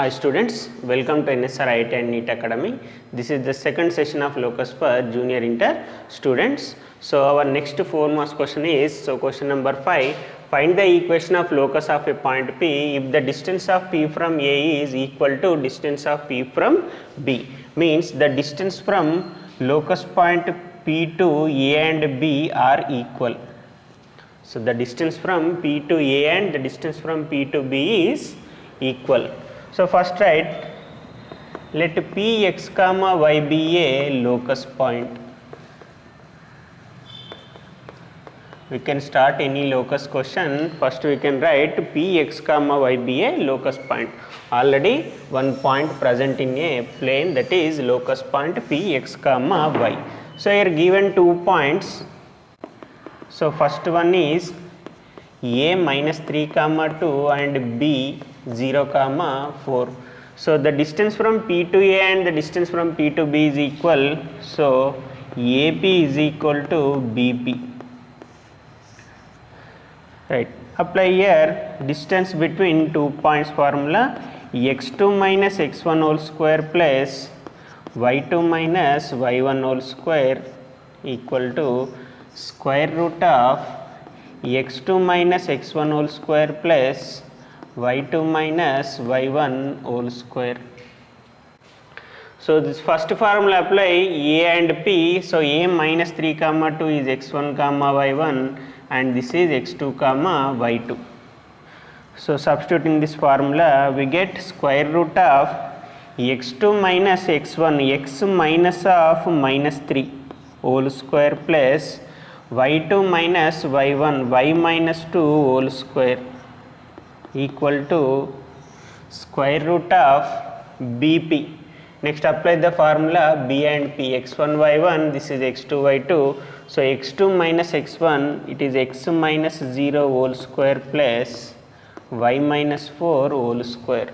Hi students, welcome to NSR IT and NEET Academy. This is the second session of locus for junior inter students. So our next 4 marks question is, so question number 5, find the equation of locus of a point P if the distance of P from A is equal to distance of P from B. Means the distance from locus point P to A and B are equal. So the distance from P to A and the distance from P to B is equal. So first write, let Px comma y be a locus point. We can start any locus question. First we can write Px comma y be a locus point. Already one point present in a plane, that is locus point Px comma y. So here given 2 points. So first one is A minus 3 comma 2 and B 0 comma 4. So the distance from P to A and the distance from P to B is equal. So AP is equal to BP. Right. Apply here distance between 2 points formula, x2 minus x1 whole square plus y2 minus y1 whole square equal to square root of x2 minus x1 whole square plus y2 minus y1 whole square. So this first formula apply A and P. So A minus 3 comma 2 is x1 comma y1 and this is x2 comma y2. So substituting this formula we get square root of x2 minus x1, x minus of minus 3 whole square plus y2 minus y1, y minus 2 whole square equal to square root of BP. Next apply the formula B and P, x1 y1, this is x2 y2. So x2 minus x1, it is x minus 0 whole square plus y minus 4 whole square.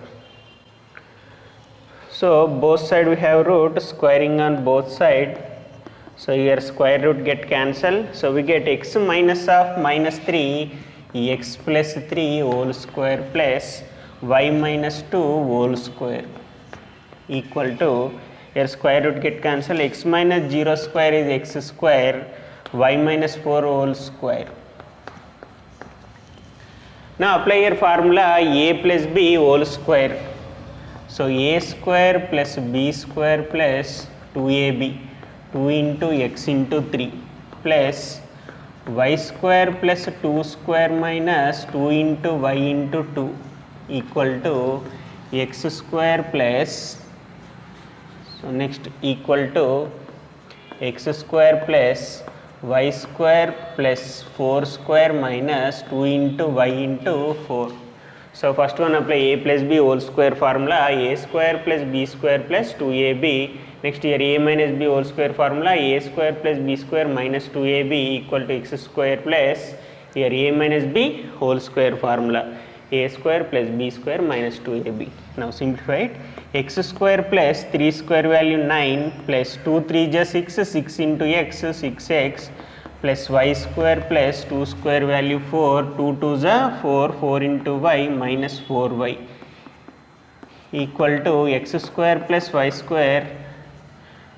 So both side we have root, squaring on both side. So here square root get cancelled. So we get x minus of minus 3, x plus 3 whole square plus y minus 2 whole square equal to, here square root get cancelled, x minus 0 square is x square, y minus 4 whole square. Now apply here formula a plus b whole square. So a square plus b square plus 2ab, 2 into x into 3 plus y square plus 2 square minus 2 into y into 2 equal to x square plus, so next equal to x square plus y square plus 4 square minus 2 into y into 4. So first one apply a plus b whole square formula, a square plus b square plus 2ab. Next here a minus b whole square formula, a square plus b square minus 2ab equal to x square plus, here a minus b whole square formula, a square plus b square minus 2ab. Now simplify it, x square plus 3 square value 9 plus 2 3 is 6, 6 into x 6x plus y square plus 2 square value 4, 2 2 is 4, 4 into y minus 4y equal to x square plus y square,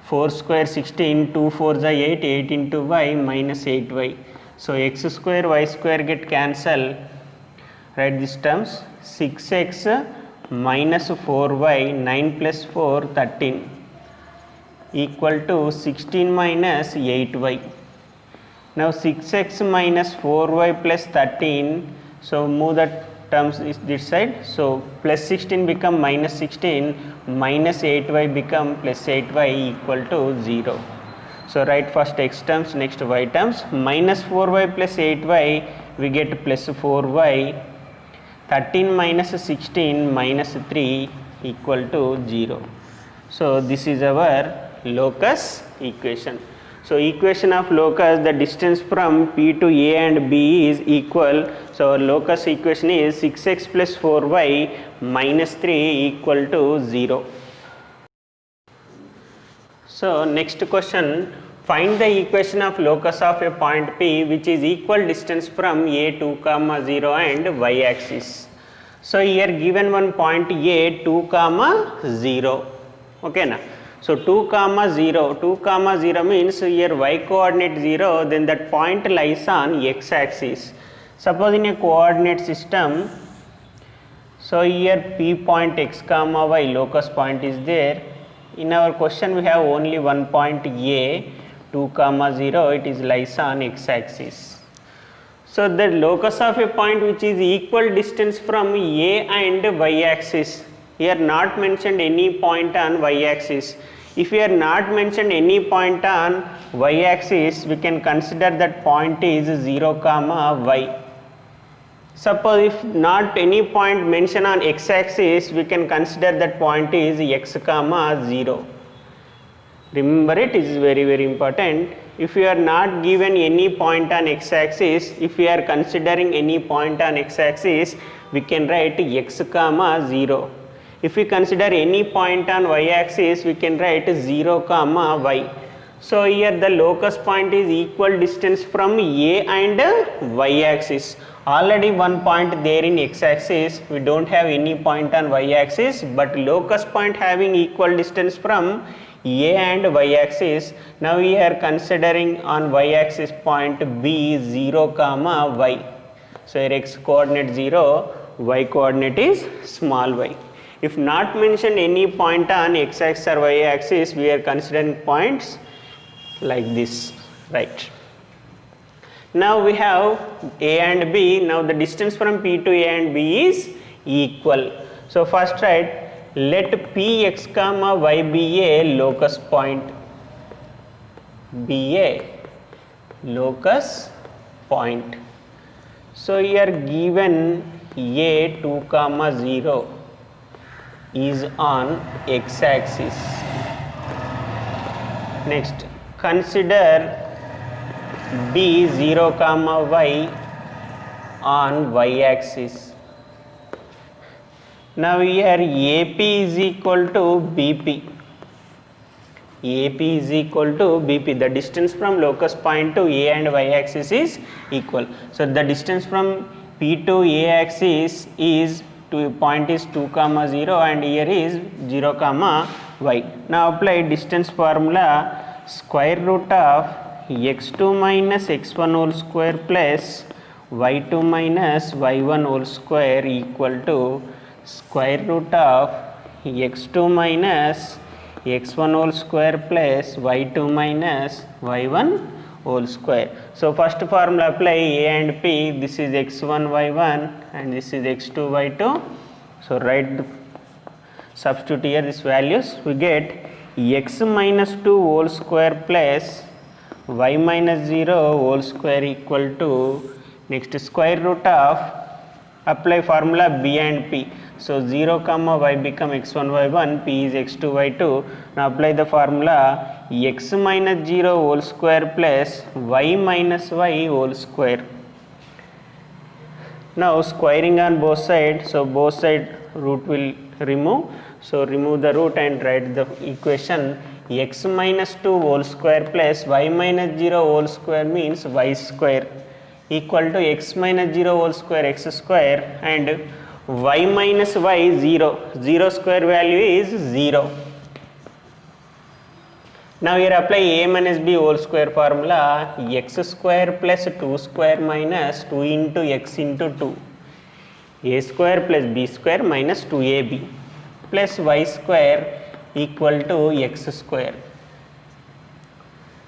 4 square 16, 2 4 is 8, 8 into y minus 8y. So x square y square get cancel, write these terms, 6x minus 4y, 9 plus 4 13 equal to 16 minus 8y. Now 6x minus 4y plus 13, so move the terms is this side, so plus 16 become minus 16, minus 8y become plus 8y equal to 0. So write first x terms, next y terms, minus 4y plus 8y we get plus 4y, 13 minus 16 minus 3 equal to 0. So this is our locus equation. So equation of locus, the distance from P to A and B is equal. So our locus equation is 6x plus 4y minus 3 equal to 0. So next question, find the equation of locus of a point P which is equal distance from A 2 comma 0 and y axis. So here given one point A 2, 0. Okay na. So 2, 0 means here y coordinate 0, then that point lies on x axis. Suppose in a coordinate system, so here P point x, y locus point is there. In our question we have only one point A 2, 0, it is lies on x axis. So the locus of a point which is equal distance from A and y axis, here not mentioned any point on y axis. If we are not mentioned any point on y axis, we can consider that point is 0, y. Suppose if not any point mentioned on x axis, we can consider that point is x, 0. Remember it is very important. If you are not given any point on x axis, if we are considering any point on x axis, we can write x, 0. If we consider any point on y axis, we can write 0, y. So here the locus point is equal distance from A and y axis. Already one point there in x axis, we don't have any point on y axis, but locus point having equal distance from A and y axis. Now we are considering on y axis point B 0, y. So here x coordinate 0, y coordinate is small y. If not mentioned any point on x axis or y axis, we are considering points like this, right. Now we have A and B. Now the distance from P to A and B is equal. So first write, let Px, y be a locus point. Be a locus point. So here given A 2, 0 is on x axis. Next, consider B 0, y on y axis. Now here AP is equal to BP. AP is equal to BP. The distance from locus point to A and y axis is equal. So the distance from P to A axis is point is 2, 0 and here is 0, y. Now apply distance formula, square root of x2 minus x1 whole square plus y2 minus y1 whole square equal to square root of x2 minus x1 whole square plus y2 minus y1 whole square. So first formula apply A and P, this is x1 y1 and this is x2 y2. So write substitute here these values, we get x minus 2 whole square plus y minus 0 whole square equal to, next square root of, apply formula B and P. So 0, y become x1 y1, P is x2 y2. Now apply the formula x minus 0 whole square plus y minus y whole square. Now squaring on both sides, so both side root will remove. So remove the root and write the equation x minus 2 whole square plus y minus 0 whole square means y square equal to x minus 0 whole square x square and y minus y 0, 0 square value is 0. Now here apply A minus B whole square formula, x square plus 2 square minus 2 into x into 2, a square plus b square minus 2ab plus y square equal to x square.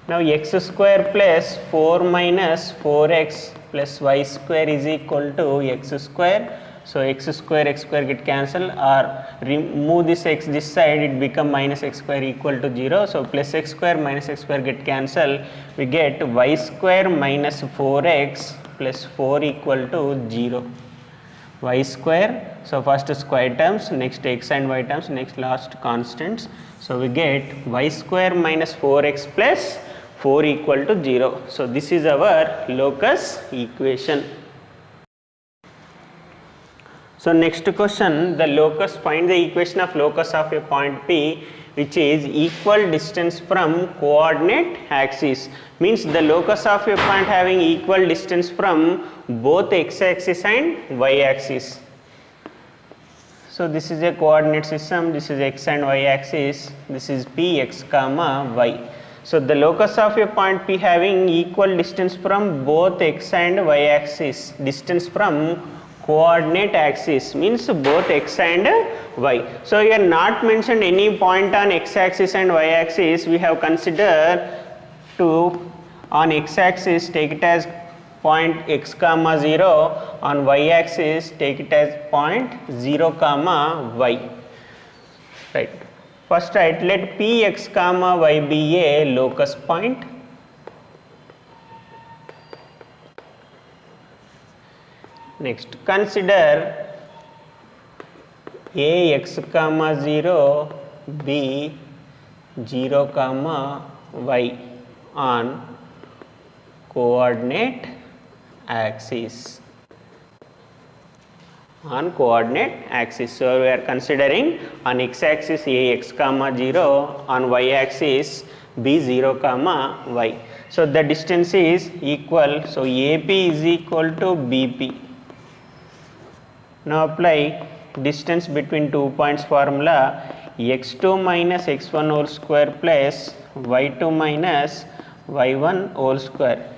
Now x square plus 4 minus 4x plus y square is equal to x square. So x square get cancelled, or remove this x this side, it become minus x square equal to 0. So plus x square minus x square get cancelled, we get y square minus 4x plus 4 equal to 0. Y square, so first square terms, next x and y terms, next last constants. So we get y square minus 4x plus 4 equal to 0. So this is our locus equation. So next question, the locus, find the equation of locus of a point P which is equal distance from coordinate axis. Means the locus of a point having equal distance from both x axis and y axis. So this is a coordinate system, this is x and y axis, this is px comma y. So the locus of a point P having equal distance from both x and y axis, distance from coordinate axis means both x and y. So here not mentioned any point on x axis and y axis, we have considered to on x axis take it as point x comma 0, on y axis take it as point 0 comma y, right. First write let px comma y be a locus point. Next consider a x comma 0 b 0 comma y on coordinate axis, on coordinate axis. So we are considering on x axis ax comma 0, on y axis b 0 comma y. So the distance is equal, so AP is equal to BP. Now apply distance between 2 points formula, x2 minus x1 whole square plus y2 minus y1 whole square.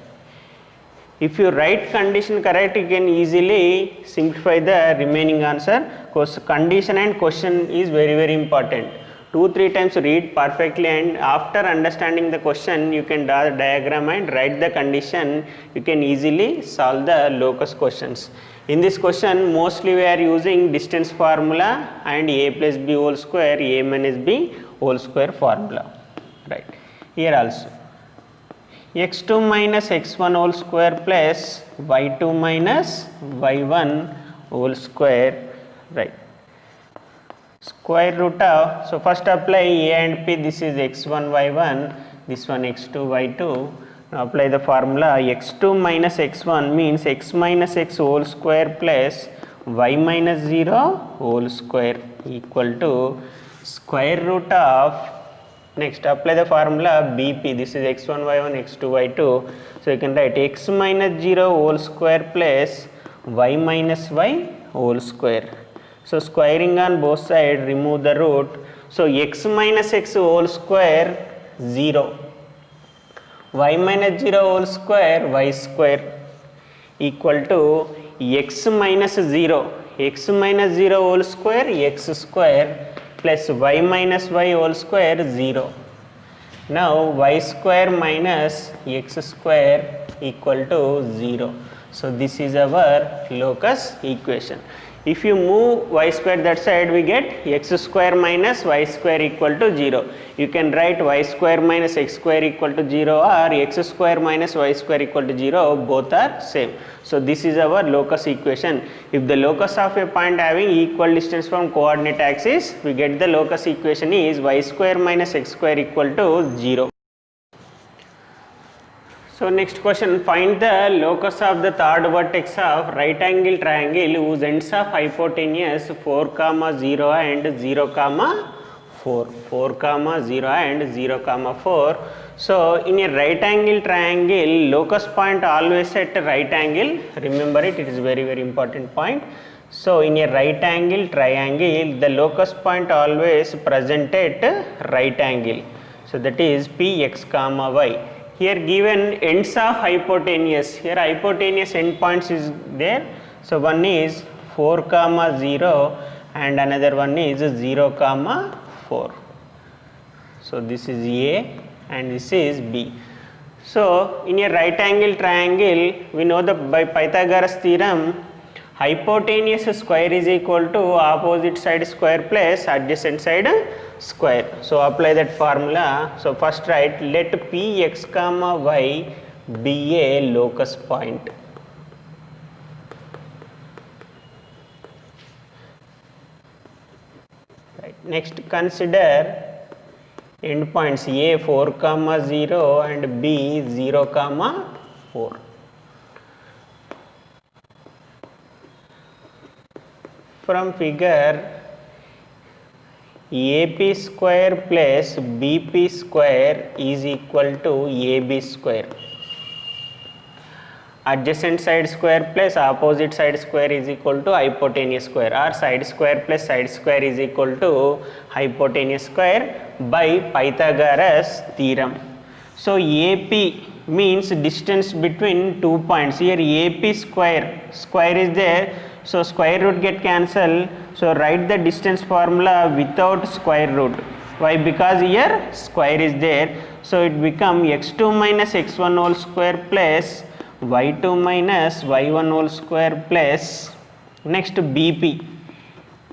If you write condition correct, you can easily simplify the remaining answer, because condition and question is very important. 2-3 times read perfectly, and after understanding the question you can draw the diagram and write the condition. You can easily solve the locus questions. In this question mostly we are using distance formula and a plus b whole square, a minus b whole square formula, right. Here also x2 minus x1 whole square plus y2 minus y1 whole square, right. Square root of, so first apply a and p, this is x1 y1, this one x2 y2. Now apply the formula, x2 minus x1 means x minus x whole square plus y minus 0 whole square equal to square root of, next apply the formula BP, this is x1 y1 x2 y2. So you can write x minus 0 whole square plus y minus y whole square. So squaring on both sides, remove the root. So x minus x whole square 0, y minus 0 whole square y square equal to x minus 0, x minus 0 whole square x square plus y minus y whole square 0. Now y square minus x square equal to 0. So this is our locus equation. If you move y square that side, we get x square minus y square equal to 0. You can write y square minus x square equal to 0 or x square minus y square equal to 0, both are same. So this is our locus equation. If the locus of a point having equal distance from coordinate axis, we get the locus equation is y square minus x square equal to 0. So next question, find the locus of the third vertex of right angle triangle whose ends of hypotenuse 4 comma 0 and 0 comma 4, 4 comma 0 and 0 comma 4. So in a right angle triangle, locus point always at right angle, remember it, it is very important point. So in a right angle triangle, the locus point always present at right angle. So that is px comma y. Here given ends of hypotenuse, here hypotenuse endpoints is there. So one is 4 comma 0 and another one is 0 comma 4. So this is A and this is B. So in a right angle triangle, we know that by Pythagoras theorem, hypotenuse square is equal to opposite side square plus adjacent side square. So apply that formula. So first write let px comma y be a locus point. Right. Next consider endpoints a 4 comma 0 and b 0 comma 4. From figure, AP square plus BP square is equal to AB square. adjacent side square plus opposite side square is equal to hypotenuse square, or side square plus side square is equal to hypotenuse square by Pythagoras theorem. So AP means distance between 2 points. Here AP square is there, so square root get cancelled. So write the distance formula without square root. Why? Because here square is there, so it become x2 minus x1 whole square plus y2 minus y1 whole square plus, next BP,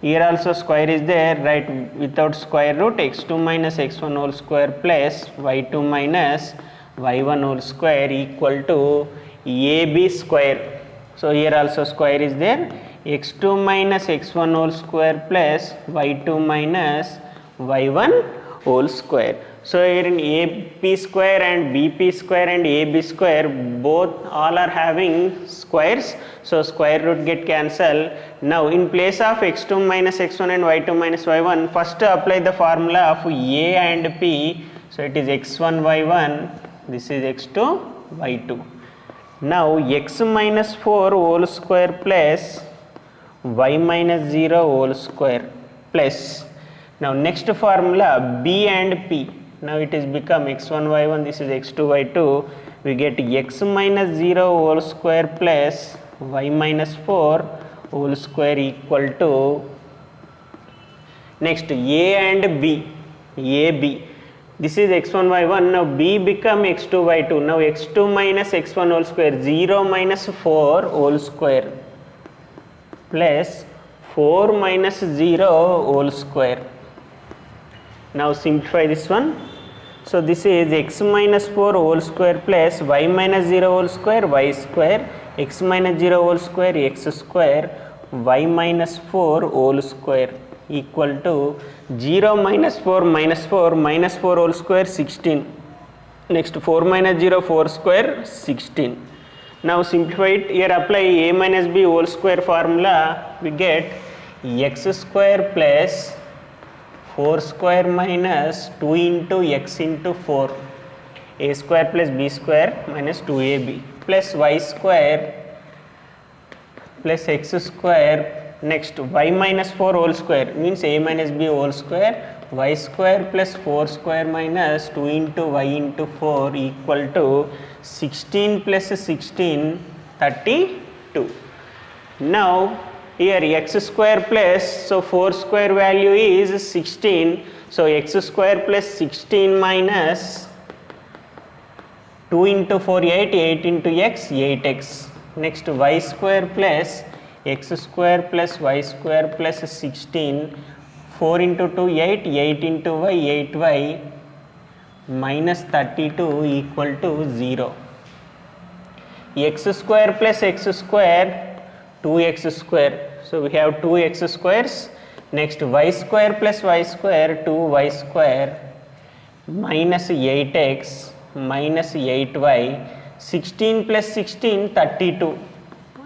here also square is there, right, without square root, x2 minus x1 whole square plus y2 minus y1 whole square equal to AB square. So here also square is there, x2 minus x1 whole square plus y2 minus y1 whole square. So here in AP square and BP square and AB square, both all are having squares, so square root get cancelled. Now in place of x2 minus x1 and y2 minus y1, first apply the formula of A and P. So it is x1 y1, this is x2 y2. Now x minus 4 whole square plus y minus 0 whole square plus, now next formula B and P. Now it is become x1 y1, this is x2 y2, we get x minus 0 whole square plus y minus 4 whole square equal to, next A and B, AB, this is x1 y1, now B become x2 y2, now x2 minus x1 whole square, 0 minus 4 whole square plus 4 minus 0 whole square. Now simplify this one. So this is x minus 4 whole square plus y minus 0 whole square y square, x minus 0 whole square x square, y minus 4 whole square equal to 0 minus 4 minus 4 minus 4 whole square 16. Next 4 minus 0 4 square 16. Now simplify it. Here apply A minus B whole square formula. We get x square plus 4 square minus 2 into x into 4, a square plus b square minus 2ab plus y square plus x square, next y minus 4 whole square means a minus b whole square, y square plus 4 square minus 2 into y into 4 equal to 16 plus 16 32. Now here x square plus, so 4 square value is 16, so x square plus 16 minus 2 into 4 8, 8 into x 8x, next y square plus x square plus y square plus 16, 4 into 2 8, 8 into y 8y minus 32 equal to 0. X square plus x square 2x square, so we have 2x squares, next y square plus y square 2y square minus 8x minus 8y, 16 plus 16 32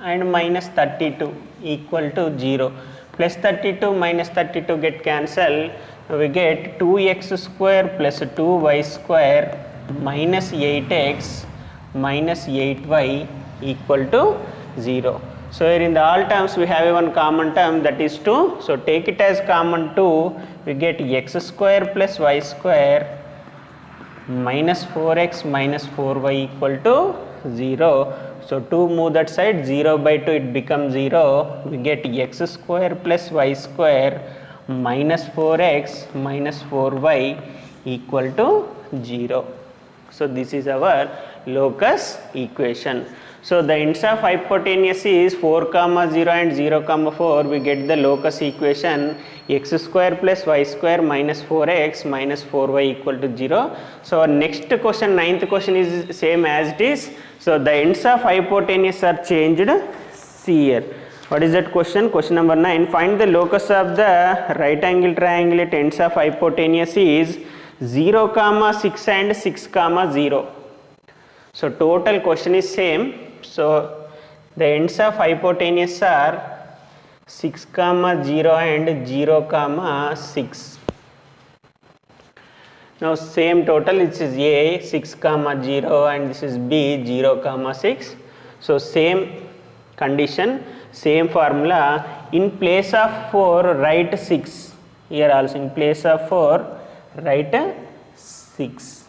and minus 32 equal to 0, plus 32 minus 32 get cancelled, we get 2x square plus 2y square minus 8x minus 8y equal to 0. So here in the all terms we have one common term, that is 2. So take it as common 2, we get x square plus y square minus 4x minus 4y equal to 0. So 2 move that side, 0 by 2 it becomes 0. We get x square plus y square minus 4x minus 4y equal to 0. So this is our locus equation. So the ends of hypotenuse is 4 comma 0 and 0 comma 4. We get the locus equation x square plus y square minus 4x minus 4y equal to 0. So our next question, 9th question is same as it is. So the ends of hypotenuse are changed. See here. What is that question? Question number 9. Find the locus of the right angle triangle at ends of hypotenuse is 0 comma 6 and 6 comma 0. So total question is same. So the ends of hypotenuse are 6 comma 0 and 0 comma 6. Now same total, this is A 6 comma 0 and this is B 0 comma 6. So same condition, same formula. In place of 4 write 6. Here also in place of 4 write 6.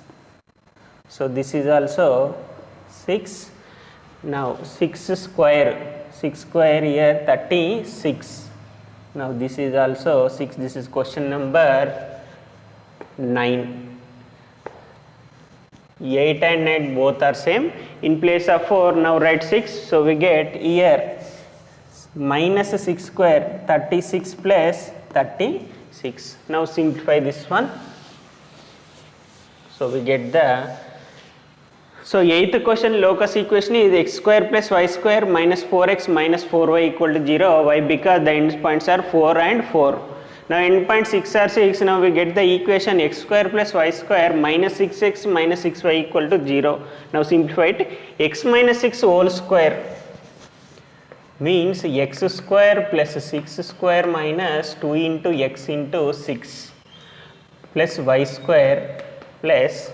So this is also 6. Now 6 square here 36. Now this is also 6. This is question number 9. 8 and 9 both are same. In place of 4 now write 6. So we get here minus 6 square 36 plus 36. Now simplify this one. So we get the, so 8th question locus equation is x square plus y square minus 4x minus 4y equal to 0. Why? Because the end points are 4 and 4. Now end point 6 are 6. Now we get the equation x square plus y square minus 6x minus 6y equal to 0. Now simplify it. X minus 6 whole square means x square plus 6 square minus 2 into x into 6 plus y square plus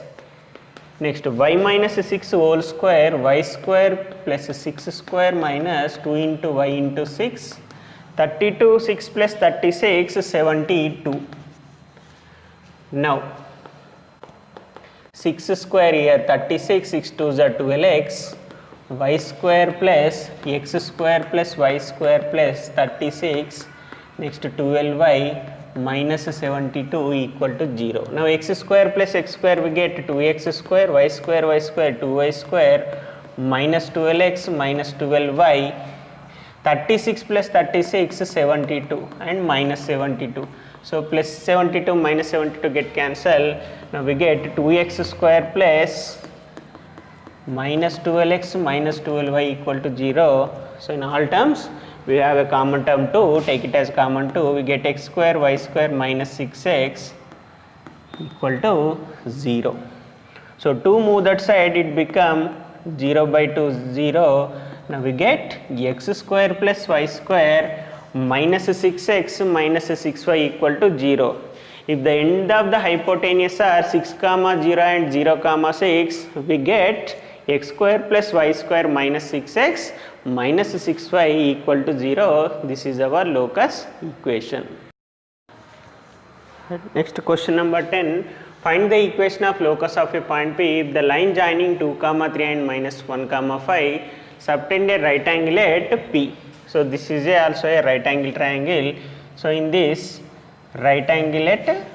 next y minus 6 whole square, y square plus 6 square minus 2 into y into 6, 32, 6 plus 36, 72. Now 6 square here 36, 6 2s are 12x, y square plus x square plus y square plus 36, next 12y minus 72 equal to 0. Now x square plus x square we get 2x square, y square 2y square minus 12x minus 12y, 36 plus 36 72 and minus 72. So plus 72 minus 72 get cancelled. Now we get 2x square plus minus 12x minus 12y equal to 0. So in all terms we have a common term 2, take it as common 2, we get x square y square minus 6x equal to 0. So 2 move that side, it become 0 by 2 0. Now we get x square plus y square minus 6x minus 6y equal to 0. If the end of the hypotenuse are 6 comma 0 and 0 comma 6, we get x square plus y square minus 6x minus 6y equal to 0. This is our locus equation. Next question number 10. Find the equation of locus of a point P if the line joining 2 comma 3 and minus 1 comma 5 subtend a right angle at P. So this is also a right angle triangle. So in this right angle at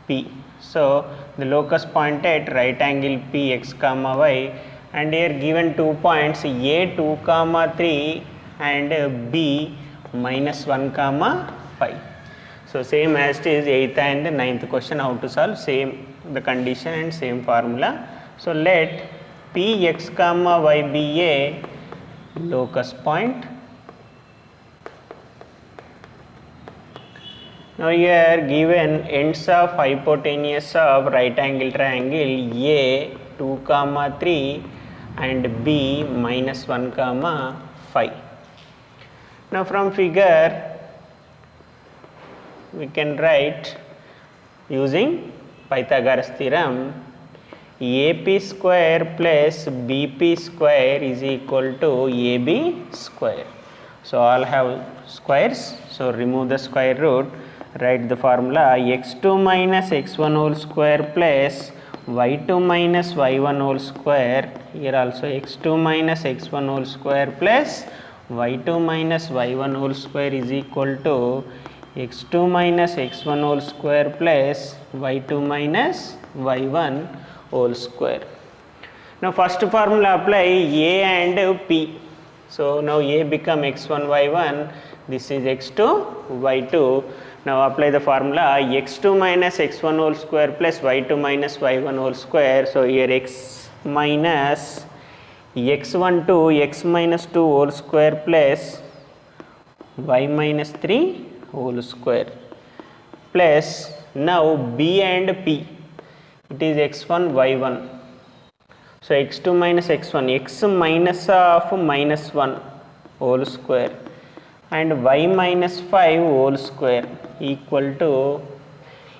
P. So the locus point at right angle P x comma y, and here given 2 points A 2 comma 3 and B minus 1 comma 5. So same as it is 8th and 9th question, how to solve, same the condition and same formula. So let P x comma y be a locus point. Now here given ends of hypotenuse of right angle triangle A 2 comma 3 and B minus 1 comma 5. Now from figure we can write using Pythagoras theorem, AP square plus BP square is equal to AB square. So all have squares, so remove the square root, write the formula x2 minus x1 whole square plus y2 minus y1 whole square, here also x2 minus x1 whole square plus y2 minus y1 whole square is equal to x2 minus x1 whole square plus y2 minus y1 whole square. Now first formula apply A and P. So now A become x1 y1, this is x2 y2. Now apply the formula x2 minus x1 whole square plus y2 minus y1 whole square. So here x minus x1 to x minus 2 whole square plus y minus 3 whole square plus now B and P, it is x1 y1. So x2 minus x1, x minus of minus 1 whole square and y minus 5 whole square equal to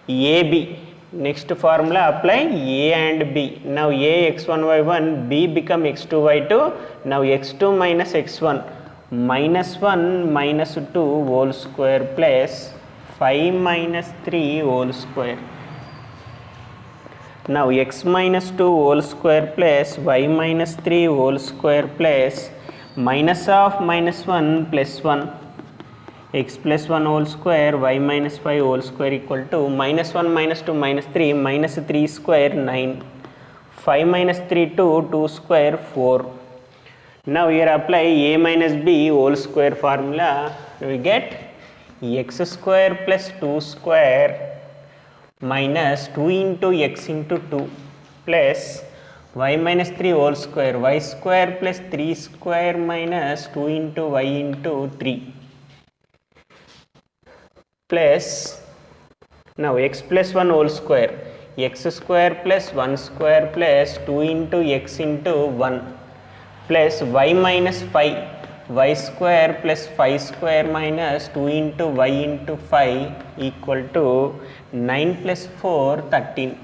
AB. Next formula apply a and b. Now a x1 y1, b become x2 y2. Now x2 minus x1 minus 1 minus 2 whole square plus 5 minus 3 whole square. Now x minus 2 whole square plus y minus 3 whole square plus minus of minus 1 plus 1, x plus 1 whole square y minus 5 whole square equal to minus 1 minus 2 minus 3 minus 3 square 9, 5 minus 3 2, 2 square 4. Now here apply a minus b whole square formula. We get x square plus 2 square minus 2 into x into 2 plus y minus 3 whole square, y square plus 3 square minus 2 into y into 3 plus, now x plus 1 whole square, x square plus 1 square plus 2 into x into 1 plus y minus 5, y square plus 5 square minus 2 into y into 5 equal to 9 plus 4, 13.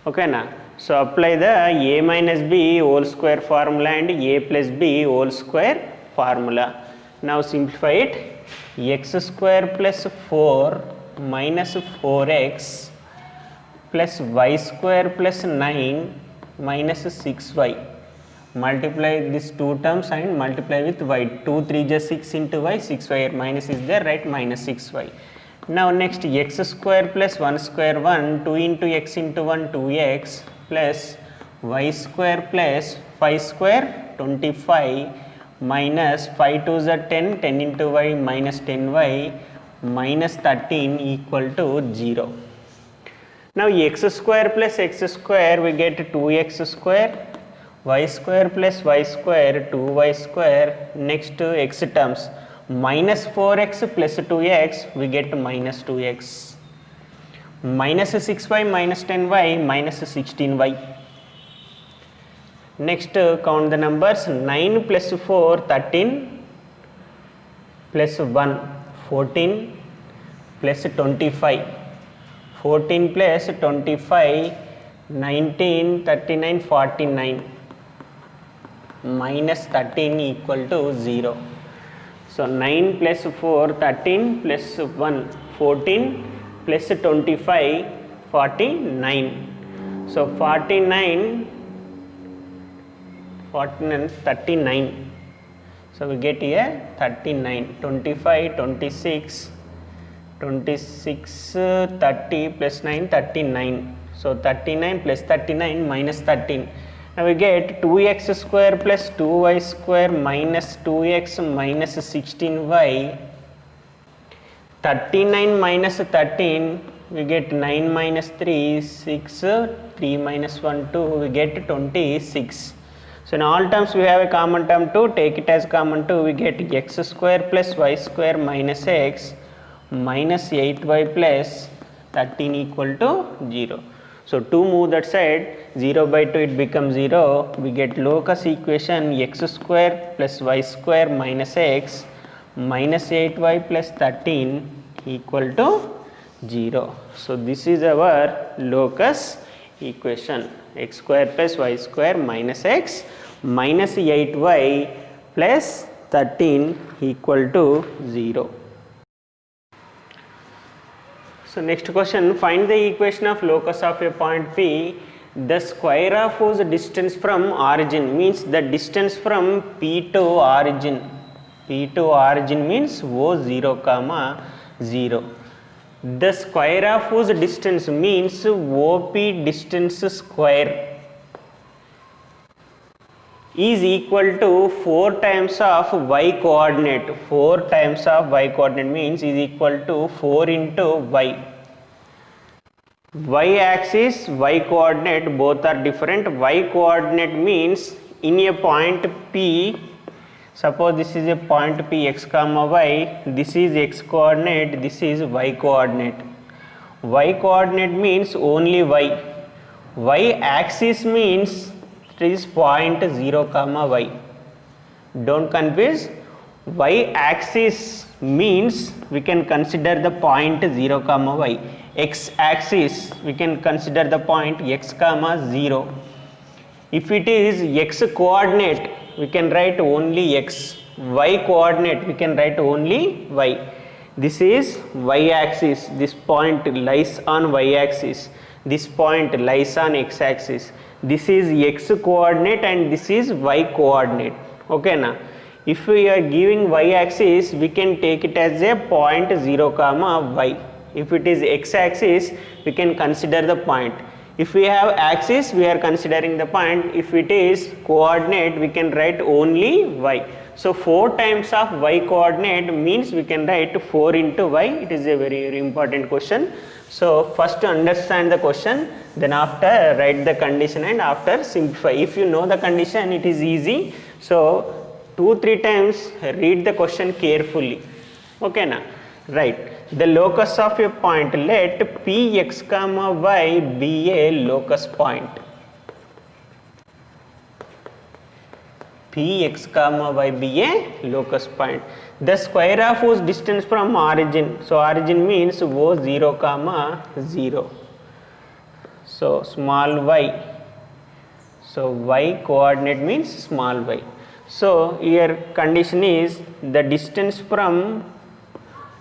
Okay na? So apply the a minus b whole square formula and a plus b whole square formula. Now simplify it. X square plus 4 minus 4x plus y square plus 9 minus 6y. Multiply these two terms and multiply with y. 2 3 just 6 into y, 6y minus is there, right? Minus 6y. Now next x square plus 1 square 1, 2 into x into 1, 2x plus y square plus 5 square 25 minus 5 2s are 10, 10 into y minus 10y minus 13 equal to 0. Now x square plus x square we get 2x square, y square plus y square 2y square. Next x terms, minus 4x plus 2x we get minus 2x, minus 6y minus 10y minus 16y. Next count the numbers, 9 plus 4 13 plus 1 14 plus 25, 14 plus 25 19 39 49 minus 13 equal to 0. So 9 plus 4 13 plus 1 14 plus 25 49. So 49 39. So we get here 39, 25 26 26 30 plus 9 39. So 39 plus 39 minus 13. Now we get 2x square plus 2y square minus 2x minus 16y. 39 minus 13 we get 9 minus 3 6, 3 minus 1 2, we get 26. So in all terms we have a common term 2, take it as common 2, we get x square plus y square minus x minus 8y plus 13 equal to 0. So to move that side, 0 by 2 it becomes 0, we get locus equation x square plus y square minus x minus 8y plus 13 equal to 0. So this is our locus equation, x square plus y square minus x minus 8y plus 13 equal to 0. So next question, find the equation of locus of a point P. The square of whose distance from origin, means the distance from P to origin. P to origin means O0 comma 0. The square of whose distance means OP distance square is equal to 4 times of y coordinate. 4 times of y coordinate means is equal to 4 into y. Y axis, y coordinate both are different. Y coordinate means in a point P, suppose this is a point P x comma y, this is x coordinate, this is y coordinate. Y coordinate means only y. Y axis means it is point 0 comma y. Don't confuse. Y axis means we can consider the point 0 comma y. X axis we can consider the point x comma 0. If it is x coordinate we can write only x, y coordinate we can write only y. This is y axis, this point lies on y axis, this point lies on x axis. This is x coordinate and this is y coordinate. Okay na? If we are giving y axis we can take it as a point 0 comma y. If it is x axis we can consider the point. If we have axis we are considering the point. If it is coordinate we can write only y. So 4 times of y coordinate means we can write 4 into y. It is a very, very important question. So first to understand the question, then after write the condition and after simplify. If you know the condition it is easy. So 2-3 times read the question carefully. Okay na? Right. The locus of a point, let Px comma y be a locus point. Px comma y be a locus point. The square of whose distance from origin. So origin means O 0 comma 0. So small y. So y coordinate means small y. So here condition is the distance from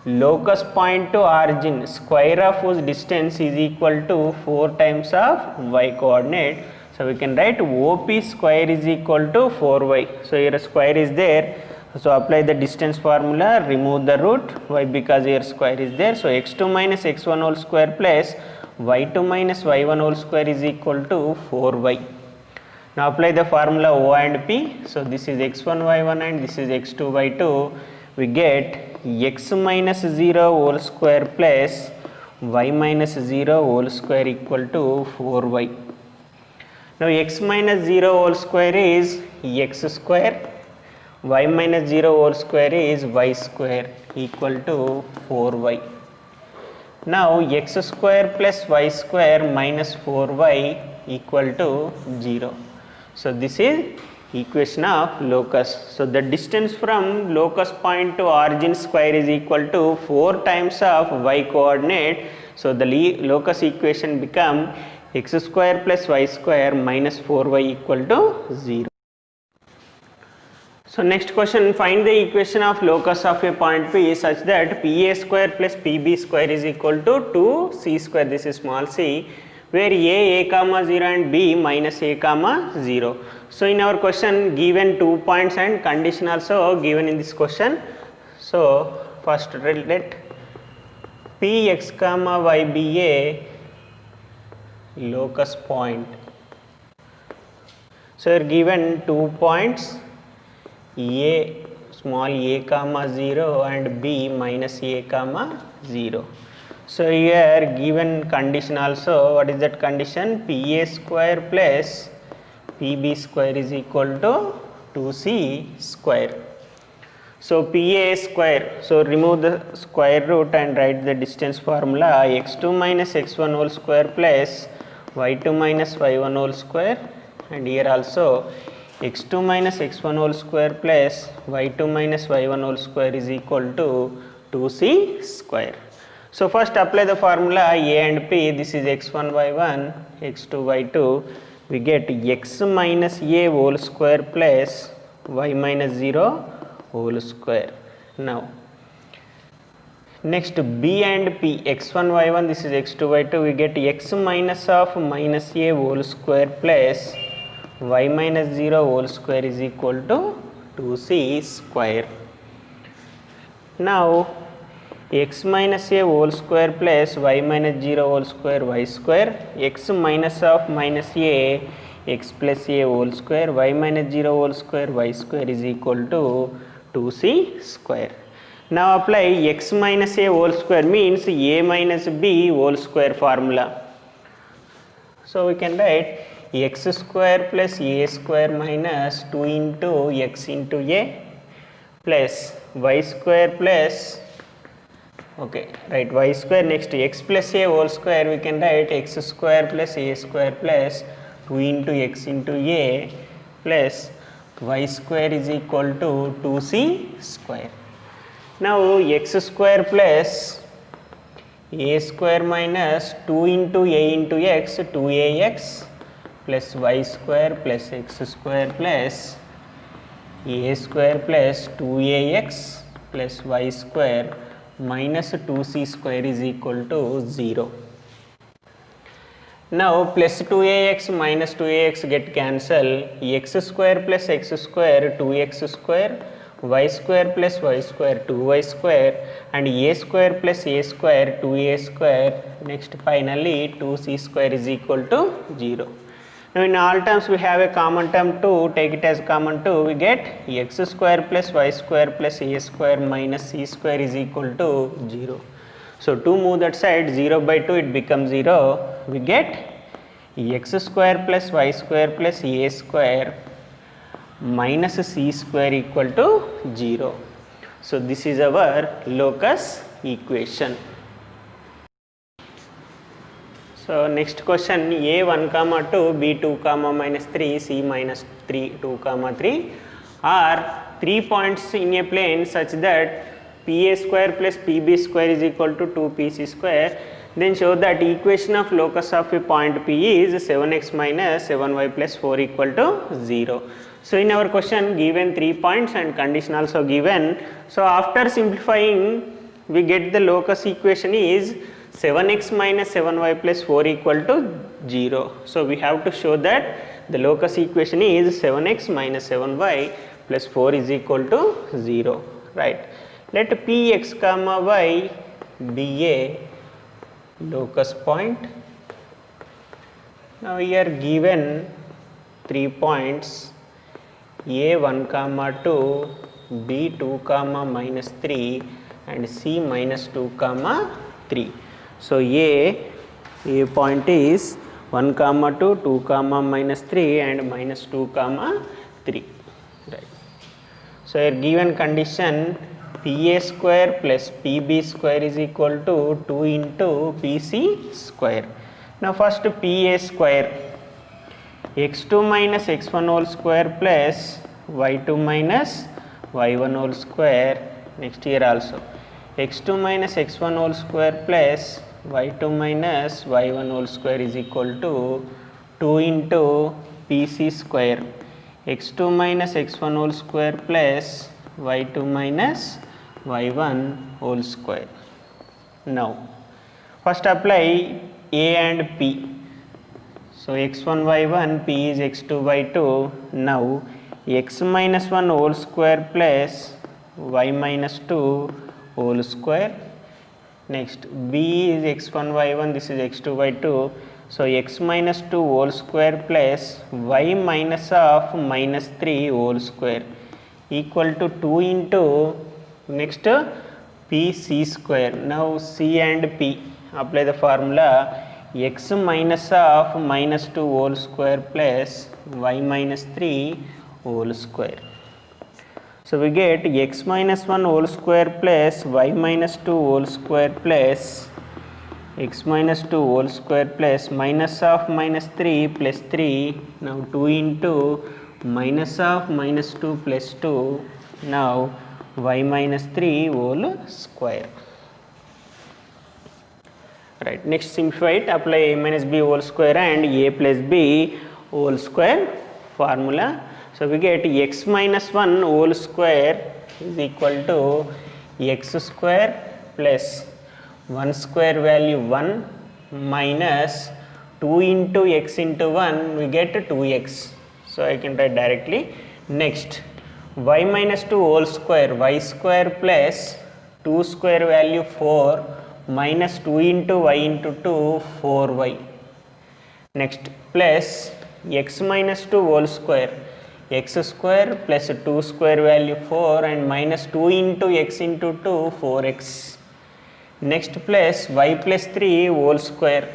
locus point to origin, square of whose distance is equal to 4 times of y coordinate. So we can write OP square is equal to 4y. So here a square is there. So apply the distance formula, remove the root. Why? Because here square is there. So x2 minus x1 whole square plus y2 minus y1 whole square is equal to 4y. Now apply the formula O and P. So this is x1 y1 and this is x2 y2. We get x minus 0 whole square plus y minus 0 whole square equal to 4y. Now x minus 0 whole square is x square, y minus 0 whole square is y square equal to 4y. Now x square plus y square minus 4y equal to 0. So this is equation of locus. So the distance from locus point to origin square is equal to 4 times of y coordinate. So the locus equation become x square plus y square minus 4y equal to 0. So next question, find the equation of locus of a point P such that PA square plus PB square is equal to 2C square. This is small c, where a comma 0 and b minus a comma 0. So in our question given 2 points and condition also given in this question. So first let Px comma y be a locus point. So here given 2 points, a small a comma 0 and b minus a comma 0. So here given condition also, what is that condition? Pa square plus pb square is equal to 2c square. So Pa square, so remove the square root and write the distance formula, x2 minus x1 whole square plus y2 minus y1 whole square, and here also x2 minus x1 whole square plus y2 minus y1 whole square is equal to 2c square. So first apply the formula a and p. This is x1 y1, x2 y2. We get x minus a whole square plus y minus 0 whole square. Now next b and p, x1 y1, this is x2 y2. We get x minus of minus a whole square plus y minus 0 whole square is equal to 2c square. Now x minus a whole square plus y minus 0 whole square y square, x minus of minus a x plus a whole square y minus 0 whole square y square is equal to 2c square. Now apply x minus a whole square means a minus b whole square formula. So we can write x square plus a square minus 2 into x into a plus y square plus, okay, right, y square. Next x plus a whole square, we can write x square plus a square plus 2 into x into a plus y square is equal to 2c square. Now x square plus a square minus 2 into a into x 2ax plus y square plus x square plus a square plus 2ax plus y square minus 2c square is equal to 0. Now plus 2ax minus 2ax get cancel, x square plus x square 2x square, y square plus y square 2y square, and a square plus a square 2a square. Next finally 2c square is equal to 0. Now in all terms we have a common term 2, take it as common 2, we get x square plus y square plus a square minus c square is equal to 0. So to move that side 0 by 2 it becomes 0, we get x square plus y square plus a square minus c square equal to 0. So this is our locus equation. So next question, a 1 comma 2, b 2 comma minus 3, c minus 3 2 comma 3 are 3 points in a plane such that pa square plus pb square is equal to 2pc square. Then show that equation of locus of a point p is 7x minus 7y plus 4 equal to 0. So in our question given 3 points and condition also given. So after simplifying we get the locus equation is 7x minus 7y plus 4 equal to 0. So we have to show that the locus equation is 7x minus 7y plus 4 is equal to 0, right. Let px comma y be a locus point. Now here given 3 points a 1 comma 2, b 2 comma minus 3 and c minus 2 comma 3. So a point is 1 comma 2, 2 comma minus 3 and minus 2 comma 3, right. So here given condition pa square plus pb square is equal to 2 into pc square. Now first pa square, x2 minus x1 whole square plus y2 minus y1 whole square. Next here also x2 minus x1 whole square plus y2 minus y1 whole square is equal to 2 into pc square, x2 minus x1 whole square plus y2 minus y1 whole square. Now first apply a and p. So x1 y1, p is x2 y2. Now x minus 1 whole square plus y minus 2 whole square. Next b is x1 y1, this is x2 y2. So x minus 2 whole square plus y minus of minus 3 whole square equal to 2 into next pc square. Now c and p, apply the formula, x minus of minus 2 whole square plus y minus 3 whole square. So we get x minus 1 whole square plus y minus 2 whole square plus x minus 2 whole square plus minus of minus 3 plus 3. Now 2 into minus of minus 2 plus 2. Now y minus 3 whole square, right. Next simplify it, apply a minus b whole square and a plus b whole square formula. So we get x minus 1 whole square is equal to x square plus 1 square value 1 minus 2 into x into 1, we get 2x. So I can write directly. Next y minus 2 whole square, y square plus 2 square value 4 minus 2 into y into 2, 4y. Next plus x minus 2 whole square, x square plus 2 square value 4 and minus 2 into x into 2, 4x. Next plus y plus 3 whole square,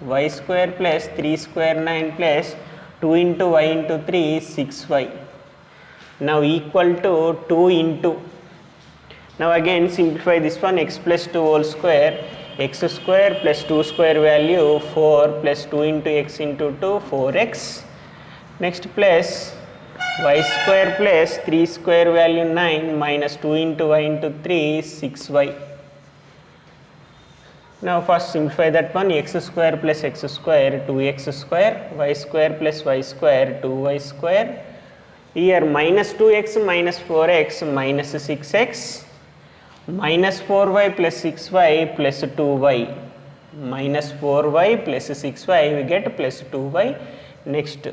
y square plus 3 square 9 plus 2 into y into 3, 6y. Now equal to 2 into, now again simplify this one, x plus 2 whole square, x square plus 2 square value 4 plus 2 into x into 2, 4x. Next plus y square plus 3 square value 9 minus 2 into y into 3 is 6y. Now first simplify that one, x square plus x square 2x square, y square plus y square 2y square. Here minus 2x minus 4x minus 6x minus 4y plus 6y plus 2y. Minus 4y plus 6y we get plus 2y. Next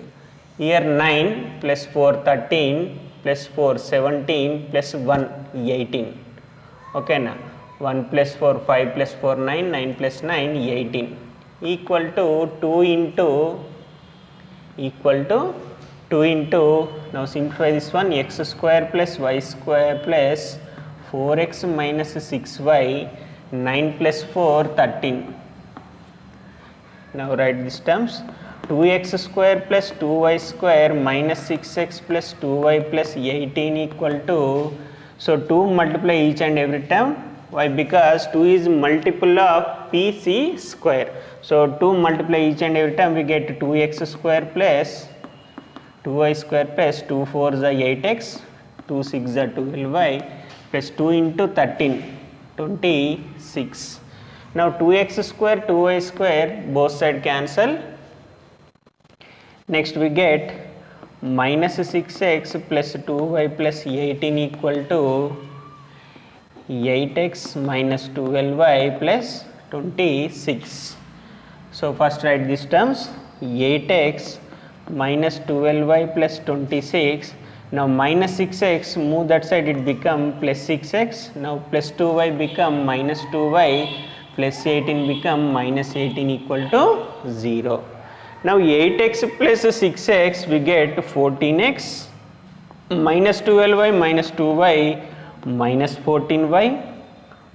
here 9 plus 4 13 plus 4 17 plus 1 18. Okay na. 1 plus 4 5 plus 4 9 9 plus 9 18 equal to 2 into now simplify this one, x square plus y square plus 4x minus 6y 9 plus 4 13. Now write these terms, 2x square plus 2y square minus 6x plus 2y plus 18 equal to, so 2 multiply each and every term. Why? Because 2 is multiple of pc square. So 2 multiply each and every time we get 2x square plus 2y square plus 2 4 is 8x, 2 6 is 12y plus 2 into 13 26. Now 2x square 2y square both side cancel. Next we get minus 6x plus 2y plus 18 equal to 8x minus 12y plus 26. So first write these terms, 8x minus 12y plus 26. Now minus 6x, move that side, it become plus 6x. Now plus 2y become minus 2y plus 18 become minus 18 equal to 0. Now 8x plus 6x we get 14x minus 12y minus 2y minus 14y,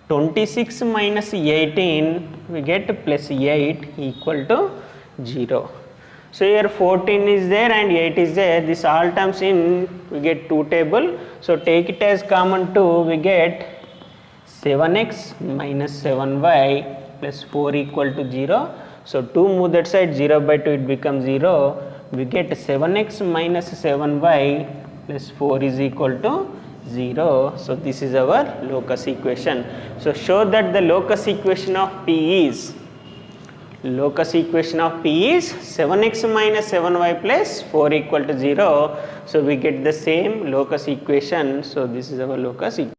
26 minus 18 we get plus 8 equal to 0. So here 14 is there and 8 is there, this all terms in we get 2 table. So take it as common 2, we get 7x minus 7y plus 4 equal to 0. So 2 move that side, 0 by 2 it becomes 0, we get 7x minus 7y plus 4 is equal to 0. So this is our locus equation. So show that the locus equation of P is 7x minus 7y plus 4 equal to 0. So we get the same locus equation. So this is our locus equation.